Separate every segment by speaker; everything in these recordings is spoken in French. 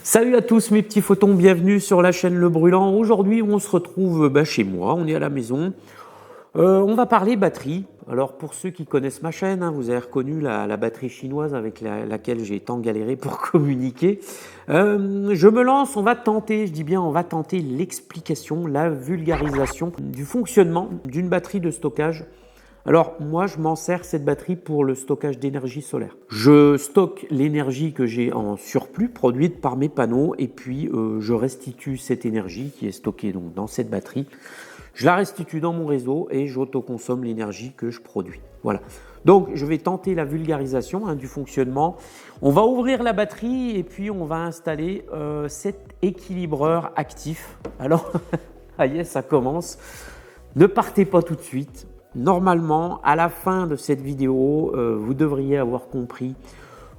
Speaker 1: Salut à tous mes petits photons, bienvenue sur la chaîne Le Brûlant. Aujourd'hui on se retrouve chez moi, on est à la maison. On va parler batterie. Alors pour ceux qui connaissent ma chaîne, vous avez reconnu la batterie chinoise avec laquelle j'ai tant galéré pour communiquer. Je me lance, on va tenter, je dis bien on va tenter l'explication, la vulgarisation du fonctionnement d'une batterie de stockage. Alors moi je m'en sers cette batterie pour le stockage d'énergie solaire. Je stocke l'énergie que j'ai en surplus produite par mes panneaux et puis je restitue cette énergie qui est stockée donc dans cette batterie. Je la restitue dans mon réseau et j'autoconsomme l'énergie que je produis. Voilà. Donc je vais tenter la vulgarisation du fonctionnement. On va ouvrir la batterie et puis on va installer cet équilibreur actif. Alors, aïe, ça commence. Ne partez pas tout de suite. Normalement, à la fin de cette vidéo, vous devriez avoir compris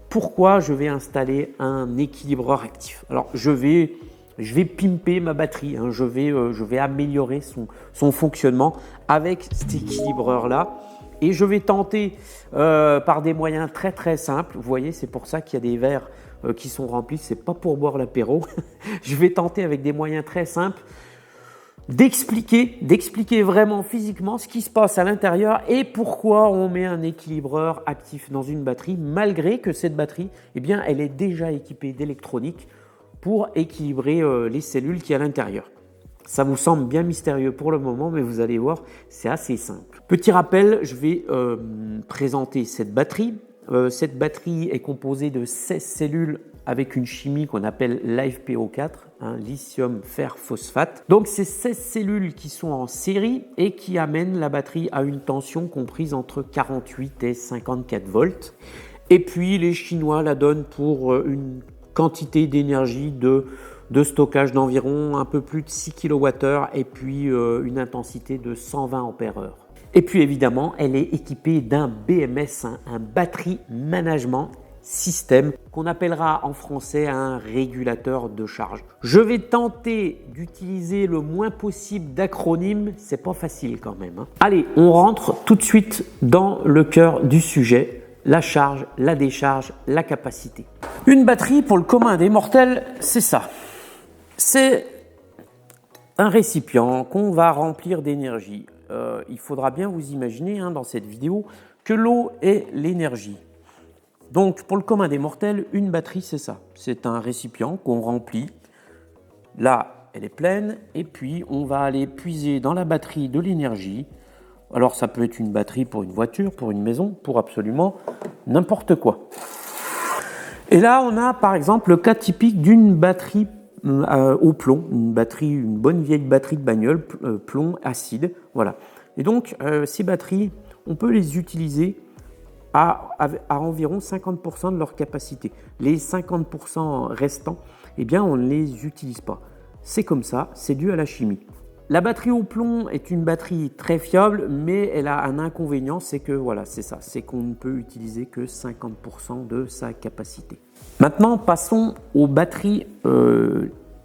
Speaker 1: pourquoi je vais installer un équilibreur actif. Alors, je vais pimper ma batterie, je vais améliorer son fonctionnement avec cet équilibreur-là. Et je vais tenter par des moyens très très simples. Vous voyez, c'est pour ça qu'il y a des verres qui sont remplis, c'est pas pour boire l'apéro. Je vais tenter avec des moyens très simples d'expliquer vraiment physiquement ce qui se passe à l'intérieur et pourquoi on met un équilibreur actif dans une batterie malgré que cette batterie, elle est déjà équipée d'électronique pour équilibrer les cellules qui y a à l'intérieur. Ça vous semble bien mystérieux pour le moment, mais vous allez voir, c'est assez simple. Petit rappel, je vais présenter cette batterie. Cette batterie est composée de 16 cellules avec une chimie qu'on appelle LiFePO4, lithium fer phosphate. Donc c'est 16 cellules qui sont en série et qui amènent la batterie à une tension comprise entre 48 et 54 volts. Et puis les Chinois la donnent pour une quantité d'énergie de stockage d'environ un peu plus de 6 kWh et puis une intensité de 120 ampères-heure. Et puis évidemment, elle est équipée d'un BMS, un Battery Management System, qu'on appellera en français un régulateur de charge. Je vais tenter d'utiliser le moins possible d'acronymes, c'est pas facile quand même. Allez, on rentre tout de suite dans le cœur du sujet, la charge, la décharge, la capacité. Une batterie pour le commun des mortels, c'est ça. C'est un récipient qu'on va remplir d'énergie. Il faudra bien vous imaginer dans cette vidéo que l'eau est l'énergie. Donc pour le commun des mortels, une batterie c'est ça. C'est un récipient qu'on remplit. Là, elle est pleine et puis on va aller puiser dans la batterie de l'énergie. Alors ça peut être une batterie pour une voiture, pour une maison, pour absolument n'importe quoi. Et là on a par exemple le cas typique d'une batterie au plomb, une bonne vieille batterie de bagnole, plomb acide, voilà. Et donc ces batteries, on peut les utiliser à environ 50% de leur capacité. Les 50% restants, on ne les utilise pas. C'est comme ça, c'est dû à la chimie. La batterie au plomb est une batterie très fiable, mais elle a un inconvénient, c'est que c'est qu'on ne peut utiliser que 50% de sa capacité. Maintenant, passons aux batteries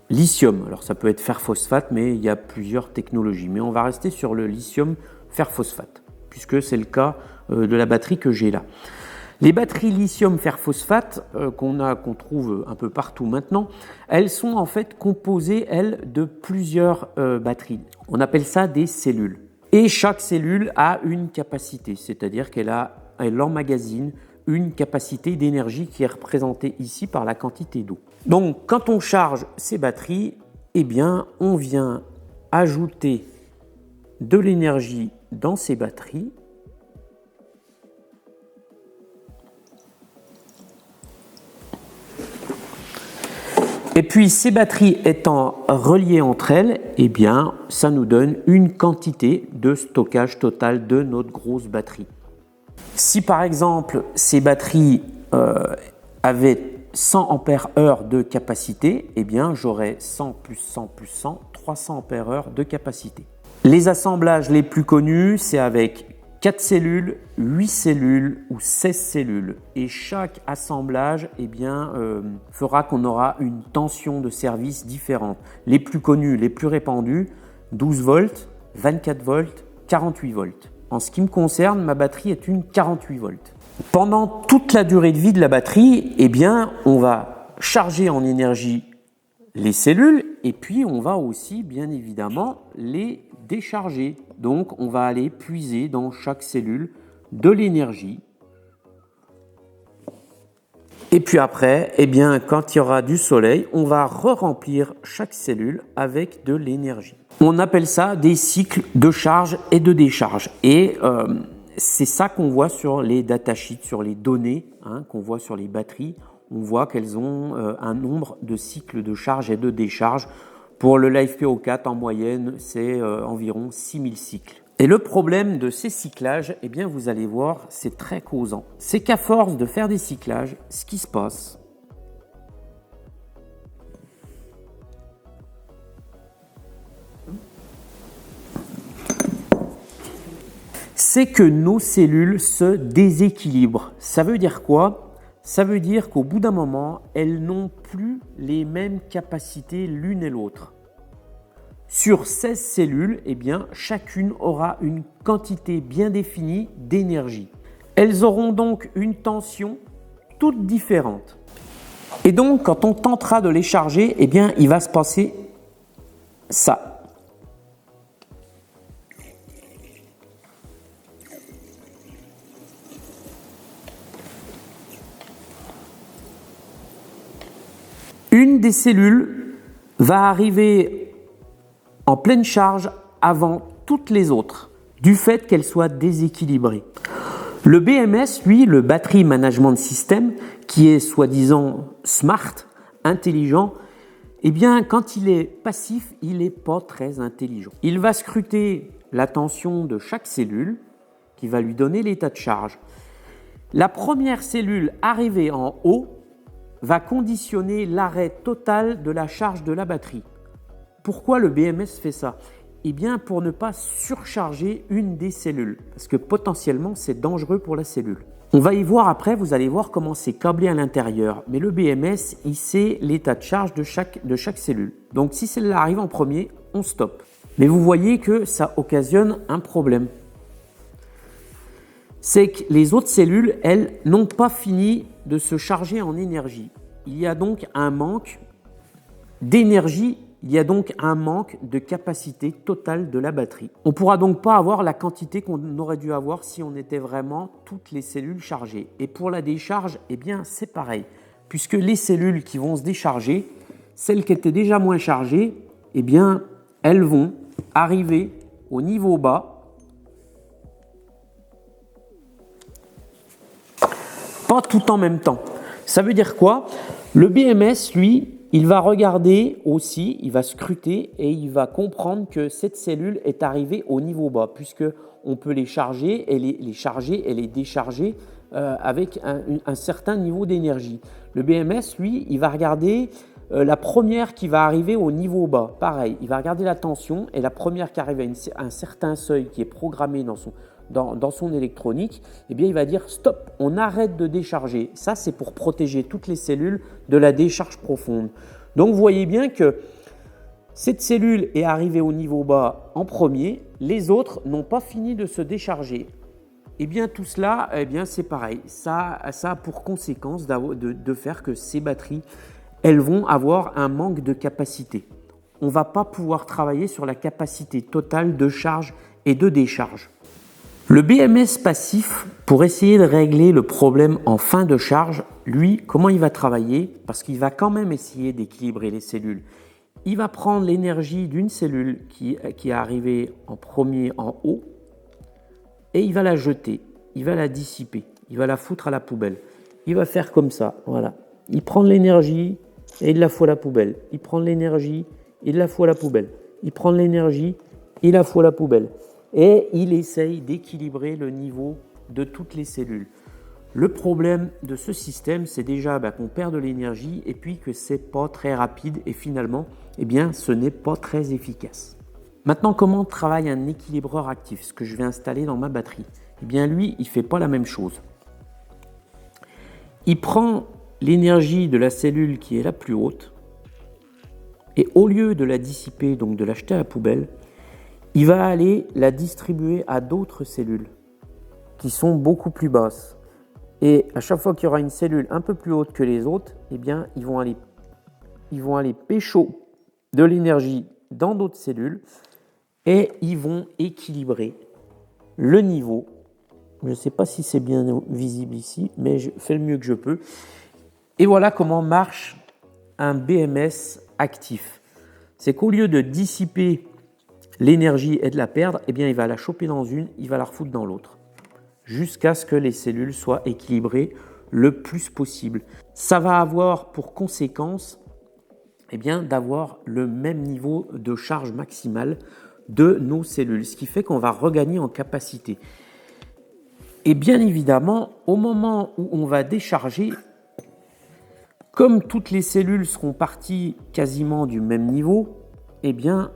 Speaker 1: lithium. Alors ça peut être fer phosphate, mais il y a plusieurs technologies. Mais on va rester sur le lithium fer phosphate, puisque c'est le cas de la batterie que j'ai là. Les batteries lithium fer phosphate qu'on trouve un peu partout maintenant, elles sont en fait composées, de plusieurs batteries. On appelle ça des cellules. Et chaque cellule a une capacité, c'est-à-dire qu'elle emmagasine une capacité d'énergie qui est représentée ici par la quantité d'eau. Donc quand on charge ces batteries, on vient ajouter de l'énergie dans ces batteries. Et puis ces batteries étant reliées entre elles, ça nous donne une quantité de stockage total de notre grosse batterie. Si par exemple ces batteries avaient 100 ampères-heure de capacité, j'aurais 100 plus 100 plus 100, 300 ampères-heure de capacité. Les assemblages les plus connus, c'est avec 4 cellules, 8 cellules ou 16 cellules. Et chaque assemblage fera qu'on aura une tension de service différente. Les plus connus, les plus répandus, 12 volts, 24 volts, 48 volts. En ce qui me concerne, ma batterie est une 48 volts. Pendant toute la durée de vie de la batterie, on va charger en énergie les cellules et puis on va aussi bien évidemment les décharger. Donc on va aller puiser dans chaque cellule de l'énergie. Et puis après, eh bien, quand il y aura du soleil, on va re-remplir chaque cellule avec de l'énergie. On appelle ça des cycles de charge et de décharge. Et c'est ça qu'on voit sur les datasheets, sur les données qu'on voit sur les batteries. On voit qu'elles ont un nombre de cycles de charge et de décharge. Pour le LiFePO4, en moyenne, c'est environ 6000 cycles. Et le problème de ces cyclages, eh bien, vous allez voir, c'est très causant. C'est qu'à force de faire des cyclages, ce qui se passe, c'est que nos cellules se déséquilibrent. Ça veut dire quoi? Ça veut dire qu'au bout d'un moment, elles n'ont plus les mêmes capacités l'une et l'autre. Sur 16 cellules, eh bien, chacune aura une quantité bien définie d'énergie. Elles auront donc une tension toute différente. Et donc, quand on tentera de les charger, eh bien, il va se passer ça. Une des cellules va arriver en pleine charge avant toutes les autres, du fait qu'elles soient déséquilibrées. Le BMS, lui, le Battery Management System, qui est soi-disant smart, intelligent, eh bien, quand il est passif, il n'est pas très intelligent. Il va scruter la tension de chaque cellule, qui va lui donner l'état de charge. La première cellule arrivée en haut va conditionner l'arrêt total de la charge de la batterie. Pourquoi le BMS fait ça? Eh bien, pour ne pas surcharger une des cellules, parce que potentiellement, c'est dangereux pour la cellule. On va y voir après, vous allez voir comment c'est câblé à l'intérieur. Mais le BMS, il sait l'état de charge de chaque cellule. Donc, si celle-là arrive en premier, on stoppe. Mais vous voyez que ça occasionne un problème. C'est que les autres cellules, elles, n'ont pas fini de se charger en énergie. Il y a donc un manque d'énergie. Il y a donc un manque de capacité totale de la batterie. On ne pourra donc pas avoir la quantité qu'on aurait dû avoir si on était vraiment toutes les cellules chargées. Et pour la décharge, eh bien, c'est pareil. Puisque les cellules qui vont se décharger, celles qui étaient déjà moins chargées, eh bien, elles vont arriver au niveau bas. Pas tout en même temps. Ça veut dire quoi? Le BMS, lui, il va regarder aussi, il va scruter et il va comprendre que cette cellule est arrivée au niveau bas, puisqu'on peut les charger et les charger et les décharger avec un certain niveau d'énergie. Le BMS, lui, il va regarder la première qui va arriver au niveau bas. Pareil, il va regarder la tension et la première qui arrive à un certain seuil qui est programmé dans son électronique, eh bien, il va dire stop, on arrête de décharger. Ça, c'est pour protéger toutes les cellules de la décharge profonde. Donc, vous voyez bien que cette cellule est arrivée au niveau bas en premier, les autres n'ont pas fini de se décharger. Eh bien, tout cela, eh bien, c'est pareil. Ça a pour conséquence de faire que ces batteries, elles vont avoir un manque de capacité. On ne va pas pouvoir travailler sur la capacité totale de charge et de décharge. Le BMS passif, pour essayer de régler le problème en fin de charge, lui, comment il va travailler? Parce qu'il va quand même essayer d'équilibrer les cellules. Il va prendre l'énergie d'une cellule qui est arrivée en premier en haut et il va la jeter, il va la dissiper, il va la foutre à la poubelle. Il va faire comme ça, voilà. Il prend de l'énergie et il la fout à la poubelle. Il prend de l'énergie, il la fout à la poubelle. Il prend de l'énergie, il la fout à la poubelle. Et il essaye d'équilibrer le niveau de toutes les cellules. Le problème de ce système, c'est déjà qu'on perd de l'énergie et puis que ce n'est pas très rapide et finalement, eh bien, ce n'est pas très efficace. Maintenant, comment travaille un équilibreur actif, ce que je vais installer dans ma batterie? Eh bien, lui, il ne fait pas la même chose. Il prend l'énergie de la cellule qui est la plus haute et au lieu de la dissiper, donc de l'acheter à la poubelle, il va aller la distribuer à d'autres cellules qui sont beaucoup plus basses. Et à chaque fois qu'il y aura une cellule un peu plus haute que les autres, eh bien, ils vont aller pécho de l'énergie dans d'autres cellules et ils vont équilibrer le niveau. Je ne sais pas si c'est bien visible ici, mais je fais le mieux que je peux. Et voilà comment marche un BMS actif. C'est qu'au lieu de dissiper l'énergie et de la perdre, eh bien, il va la choper dans une, il va la refoutre dans l'autre, jusqu'à ce que les cellules soient équilibrées le plus possible. Ça va avoir pour conséquence eh bien, d'avoir le même niveau de charge maximale de nos cellules, ce qui fait qu'on va regagner en capacité. Et bien évidemment, au moment où on va décharger, comme toutes les cellules seront parties quasiment du même niveau, eh bien,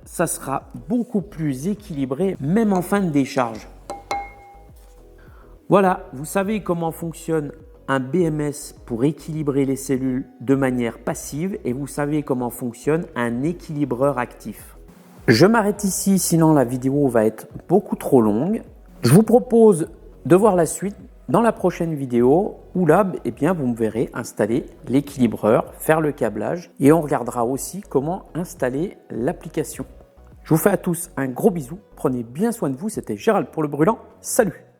Speaker 1: ça sera beaucoup plus équilibré, même en fin de décharge. Voilà, vous savez comment fonctionne un BMS pour équilibrer les cellules de manière passive et vous savez comment fonctionne un équilibreur actif. Je m'arrête ici, sinon la vidéo va être beaucoup trop longue. Je vous propose de voir la suite dans la prochaine vidéo où là, eh bien, vous me verrez installer l'équilibreur, faire le câblage et on regardera aussi comment installer l'application. Je vous fais à tous un gros bisou, prenez bien soin de vous, c'était Gérald pour le Brûlant, salut!